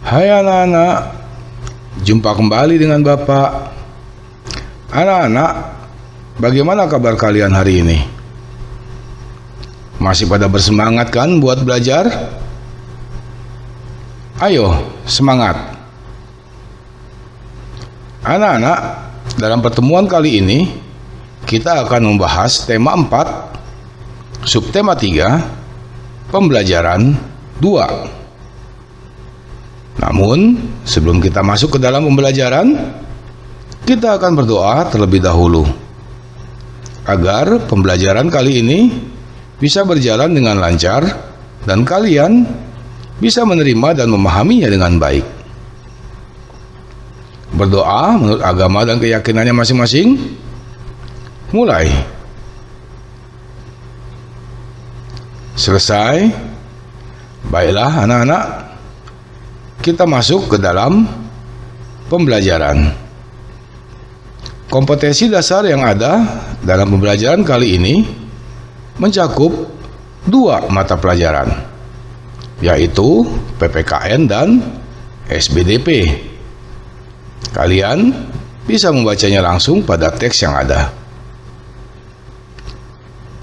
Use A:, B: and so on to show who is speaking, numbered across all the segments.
A: Hai anak-anak, jumpa kembali dengan Bapak. Anak-anak, bagaimana kabar kalian hari ini? Masih pada bersemangat kan buat belajar? Ayo, semangat. Anak-anak, dalam pertemuan kali ini kita akan membahas tema 4, subtema 3, pembelajaran 2. Namun, sebelum kita masuk ke dalam pembelajaran, kita akan berdoa terlebih dahulu agar pembelajaran kali ini bisa berjalan dengan lancar dan kalian bisa menerima dan memahaminya dengan baik. Berdoa menurut agama dan keyakinannya masing-masing. Mulai. Selesai. Baiklah anak-anak, kita masuk ke dalam pembelajaran. Kompetensi dasar yang ada dalam pembelajaran kali ini mencakup 2 mata pelajaran, yaitu PPKN dan SBDP. Kalian bisa membacanya langsung pada teks yang ada.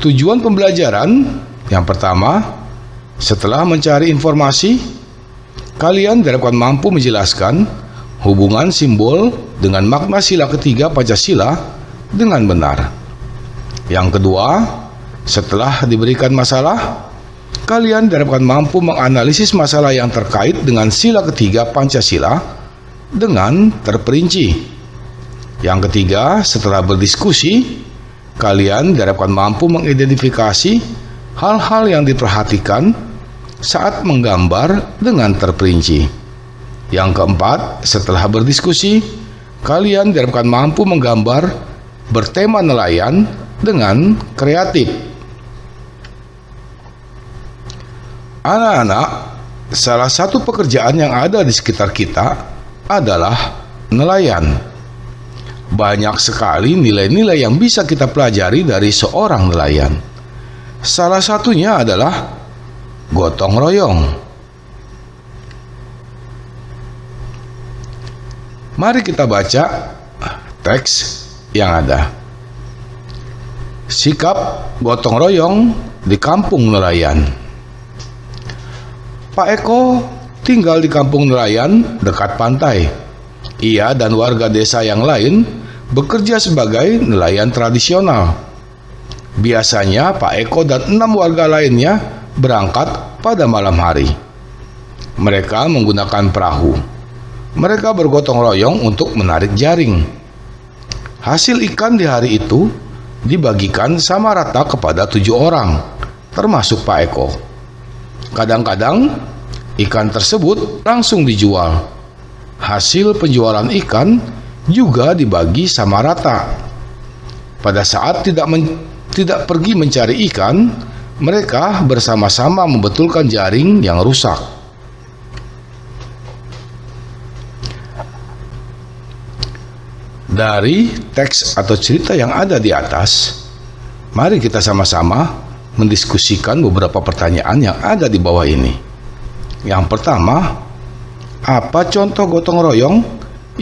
A: Tujuan pembelajaran yang pertama, setelah mencari informasi, kalian diharapkan mampu menjelaskan hubungan simbol dengan makna sila ketiga Pancasila dengan benar. Yang kedua, setelah diberikan masalah, kalian diharapkan mampu menganalisis masalah yang terkait dengan sila ketiga Pancasila dengan terperinci. Yang ketiga, setelah berdiskusi, kalian diharapkan mampu mengidentifikasi hal-hal yang diperhatikan saat menggambar dengan terperinci. Yang keempat, setelah berdiskusi, kalian diharapkan mampu menggambar bertema nelayan dengan kreatif. Anak-anak, salah satu pekerjaan yang ada di sekitar kita adalah nelayan. Banyak sekali nilai-nilai yang bisa kita pelajari dari seorang nelayan. Salah satunya adalah gotong royong. Mari kita baca teks yang ada. Sikap gotong royong di kampung nelayan. Pak Eko tinggal di kampung nelayan dekat pantai. Ia dan warga desa yang lain bekerja sebagai nelayan tradisional. Biasanya Pak Eko dan 6 warga lainnya berangkat pada malam hari. Mereka menggunakan perahu. Mereka bergotong royong untuk menarik jaring. Hasil ikan di hari itu dibagikan sama rata kepada 7 orang, termasuk Pak Eko. Kadang-kadang ikan tersebut langsung dijual. Hasil penjualan ikan juga dibagi sama rata. Pada saat tidak pergi mencari ikan, mereka bersama-sama membetulkan jaring yang rusak. Dari teks atau cerita yang ada di atas, mari kita sama-sama mendiskusikan beberapa pertanyaan yang ada di bawah ini. Yang pertama, apa contoh gotong royong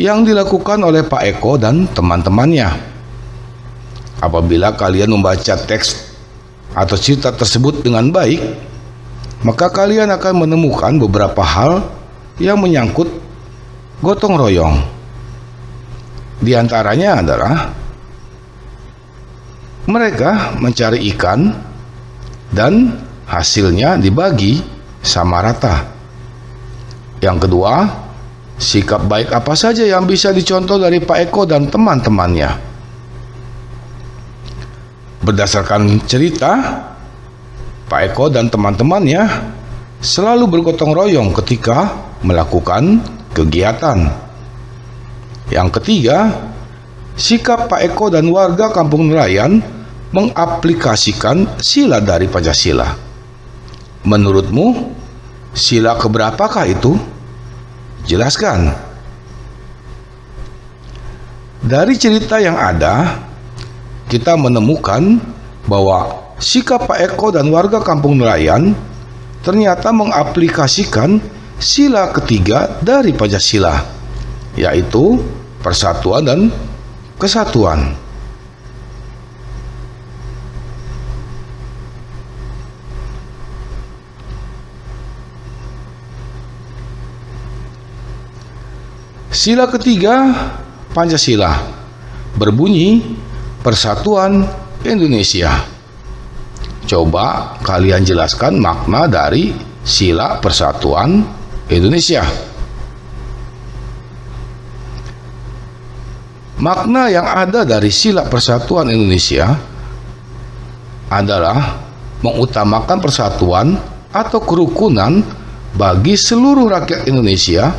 A: yang dilakukan oleh Pak Eko dan teman-temannya? Apabila kalian membaca teks atau cerita tersebut dengan baik, maka kalian akan menemukan beberapa hal yang menyangkut gotong royong. Di antaranya adalah mereka mencari ikan dan hasilnya dibagi sama rata. Yang kedua, sikap baik apa saja yang bisa dicontoh dari Pak Eko dan teman-temannya? Berdasarkan cerita, Pak Eko dan teman-temannya selalu bergotong royong ketika melakukan kegiatan. Yang ketiga, sikap Pak Eko dan warga kampung nelayan mengaplikasikan sila dari Pancasila. Menurutmu, sila keberapakah itu? Jelaskan. Dari cerita yang ada, kita menemukan bahwa sikap Pak Eko dan warga kampung nelayan ternyata mengaplikasikan sila ketiga dari Pancasila, yaitu persatuan dan kesatuan. Sila ketiga Pancasila berbunyi Persatuan Indonesia. Coba kalian jelaskan makna dari sila Persatuan Indonesia. Makna yang ada dari sila Persatuan Indonesia adalah mengutamakan persatuan atau kerukunan bagi seluruh rakyat Indonesia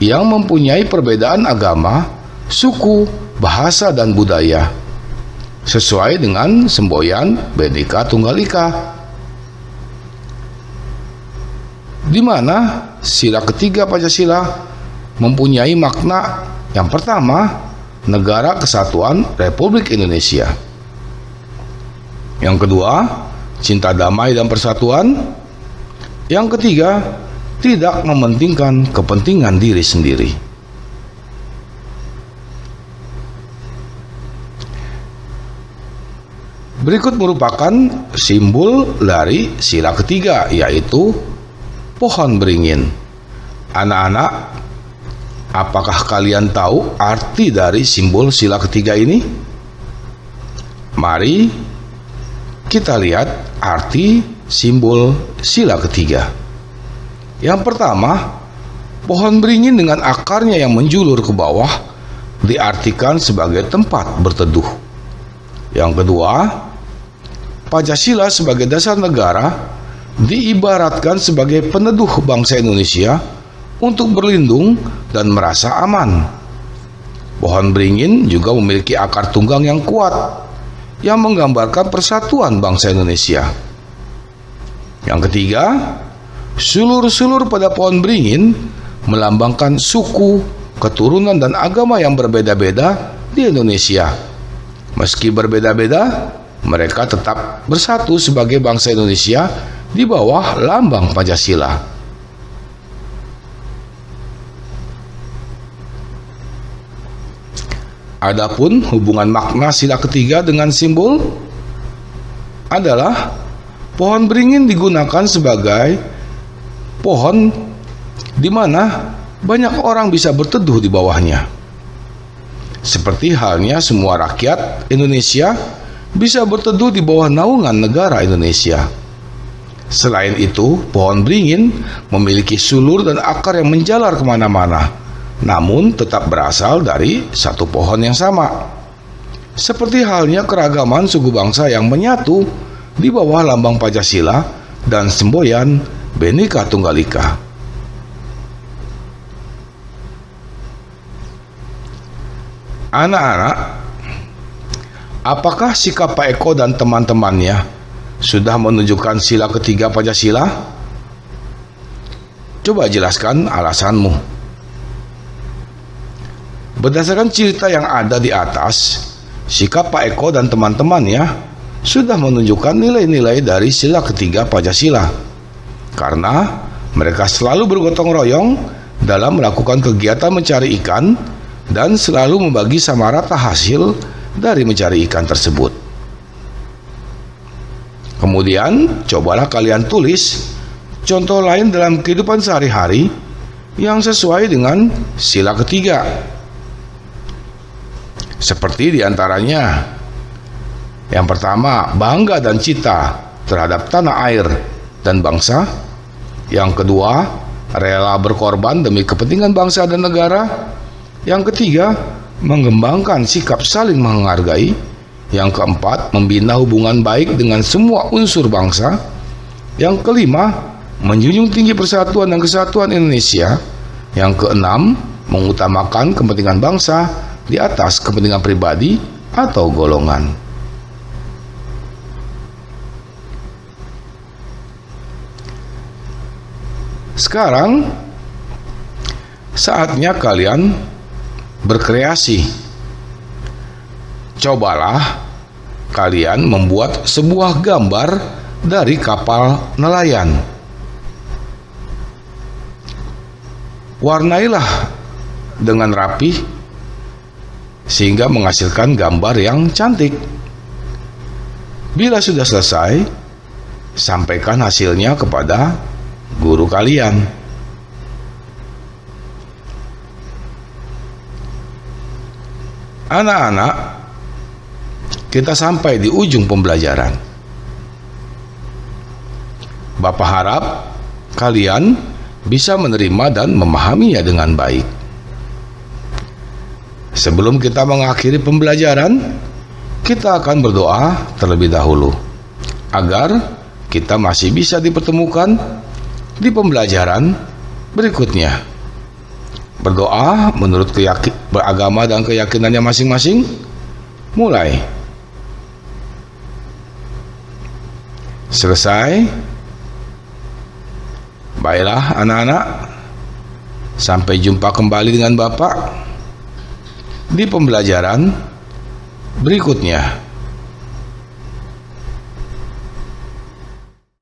A: yang mempunyai perbedaan agama, suku, bahasa, dan budaya, sesuai dengan semboyan Bhinneka Tunggal Ika, di mana sila ketiga Pancasila mempunyai makna yang pertama, negara kesatuan Republik Indonesia. Yang kedua, cinta damai dan persatuan. Yang ketiga, tidak mementingkan kepentingan diri sendiri. Berikut merupakan simbol dari sila ketiga, yaitu pohon beringin. Anak-anak, apakah kalian tahu arti dari simbol sila ketiga ini? Mari kita lihat arti simbol sila ketiga. Yang pertama, pohon beringin dengan akarnya yang menjulur ke bawah diartikan sebagai tempat berteduh. Yang kedua, Pancasila sebagai dasar negara diibaratkan sebagai peneduh bangsa Indonesia untuk berlindung dan merasa aman. Pohon beringin juga memiliki akar tunggang yang kuat yang menggambarkan persatuan bangsa Indonesia. Yang ketiga, sulur-sulur pada pohon beringin melambangkan suku, keturunan, dan agama yang berbeda-beda di Indonesia. Meski berbeda-beda, mereka tetap bersatu sebagai bangsa Indonesia di bawah lambang Pancasila. Adapun hubungan makna sila ketiga dengan simbol adalah pohon beringin digunakan sebagai pohon di mana banyak orang bisa berteduh di bawahnya. Seperti halnya semua rakyat Indonesia bisa berteduh di bawah naungan negara Indonesia. Selain itu, pohon beringin memiliki sulur dan akar yang menjalar kemana-mana, namun tetap berasal dari satu pohon yang sama. Seperti halnya keragaman suku bangsa yang menyatu di bawah lambang Pancasila dan semboyan Bhinneka Tunggal Ika. Anak-anak, apakah sikap Pak Eko dan teman-temannya sudah menunjukkan sila ketiga Pancasila? Coba jelaskan alasanmu. Berdasarkan cerita yang ada di atas, sikap Pak Eko dan teman-temannya sudah menunjukkan nilai-nilai dari sila ketiga Pancasila, karena mereka selalu bergotong royong dalam melakukan kegiatan mencari ikan dan selalu membagi sama rata hasil dari mencari ikan tersebut. Kemudian, cobalah kalian tulis contoh lain dalam kehidupan sehari-hari yang sesuai dengan sila ketiga. Seperti diantaranya, yang pertama, bangga dan cinta terhadap tanah air dan bangsa. Yang kedua, rela berkorban demi kepentingan bangsa dan negara. Yang ketiga, mengembangkan sikap saling menghargai. Yang keempat, membina hubungan baik dengan semua unsur bangsa. Yang kelima, menjunjung tinggi persatuan dan kesatuan Indonesia. Yang keenam, mengutamakan kepentingan bangsa di atas kepentingan pribadi atau golongan. Sekarang saatnya kalian berkreasi. Cobalah kalian membuat sebuah gambar dari kapal nelayan. Warnailah dengan rapi sehingga menghasilkan gambar yang cantik. Bila sudah selesai, sampaikan hasilnya kepada guru kalian. Anak-anak, kita sampai di ujung pembelajaran. Bapak harap kalian bisa menerima dan memahaminya dengan baik. Sebelum kita mengakhiri pembelajaran, kita akan berdoa terlebih dahulu agar kita masih bisa dipertemukan di pembelajaran berikutnya. Berdoa menurut beragama dan keyakinannya masing-masing. Mulai. Selesai. Baiklah anak-anak, sampai jumpa kembali dengan Bapak di pembelajaran berikutnya.